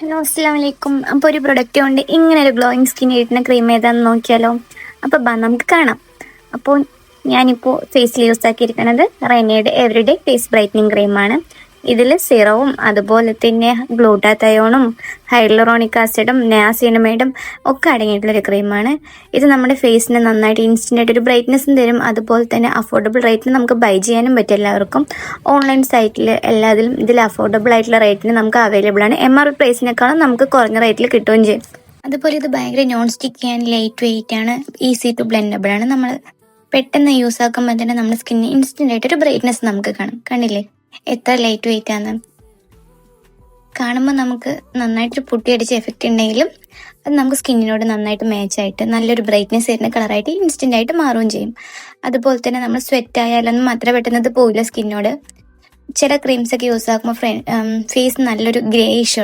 Hello അസ്സാം വലൈക്കും. അപ്പോൾ ഒരു പ്രൊഡക്റ്റ് കൊണ്ട് ഇങ്ങനെ ഒരു ഗ്ലോയിങ് സ്കിൻ കിട്ടുന്ന ക്രീം ഏതാണെന്ന് നോക്കിയാലോ. അപ്പോൾ നമുക്ക് കാണാം. അപ്പോൾ ഞാനിപ്പോൾ ഫേസിൽ യൂസ് ആക്കിയിരിക്കുന്നത് റെനയുടെ എവറിഡേ ഫേസ് ബ്രൈറ്റനിങ് ക്രീമാണ്. ഇതിൽ സിറവും അതുപോലെ തന്നെ ഗ്ലൂട്ടാത്തയോണും ഹൈലറോണിക് ആസിഡും നയാസിനമൈഡും ഒക്കെ അടങ്ങിയിട്ടുള്ളൊരു ക്രീമാണ്. ഇത് നമ്മുടെ ഫേസിന് നന്നായിട്ട് ഇൻസ്റ്റൻ്റായിട്ട് ഒരു ബ്രൈറ്റ്നസ്സും തരും. അതുപോലെ തന്നെ അഫോർഡബിൾ റേറ്റിന് നമുക്ക് ബൈ ചെയ്യാനും പറ്റും എല്ലാവർക്കും. ഓൺലൈൻ സൈറ്റിൽ എല്ലാത്തിലും ഇതിൽ അഫോർഡബിൾ ആയിട്ടുള്ള റേറ്റിന് നമുക്ക് അവൈലബിൾ ആണ്. MRP പ്രൈസിനേക്കാളും നമുക്ക് കുറഞ്ഞ റേറ്റിൽ കിട്ടുകയും ചെയ്യും. അതുപോലെ ഇത് ഭയങ്കര non sticky and light weight ആണ്. ഈസി ടു ബ്ലെൻഡബിൾ ആണ്. നമ്മൾ പെട്ടെന്ന് യൂസ് ആക്കുമ്പോൾ തന്നെ നമ്മുടെ സ്കിന്നിന് ഇൻസ്റ്റൻ്റ് ആയിട്ട് ഒരു ബ്രൈറ്റ്നസ് നമുക്ക് കാണും. കണ്ടില്ലേ എത്ര ലൈറ്റ് വെയിറ്റ് ആണ്. കാണുമ്പോൾ നമുക്ക് നന്നായിട്ട് പൊട്ടിയടിച്ച എഫക്റ്റ് ഉണ്ടെങ്കിലും അത് നമുക്ക് സ്കിന്നിനോട് നന്നായിട്ട് മാച്ചായിട്ട് നല്ലൊരു ബ്രൈറ്റ്നസ് വരുന്ന കളറായിട്ട് ഇൻസ്റ്റൻ്റ് ആയിട്ട് മാറുകയും ചെയ്യും. അതുപോലെ തന്നെ നമ്മൾ സ്വെറ്റ് ആയാലൊന്നും അത്ര പെട്ടെന്ന് പോയില്ല സ്കിന്നോട്. ചില ക്രീംസ് ഒക്കെ യൂസ് ആക്കുമ്പോൾ ഫേസ് നല്ലൊരു ഗ്രേയിഷ്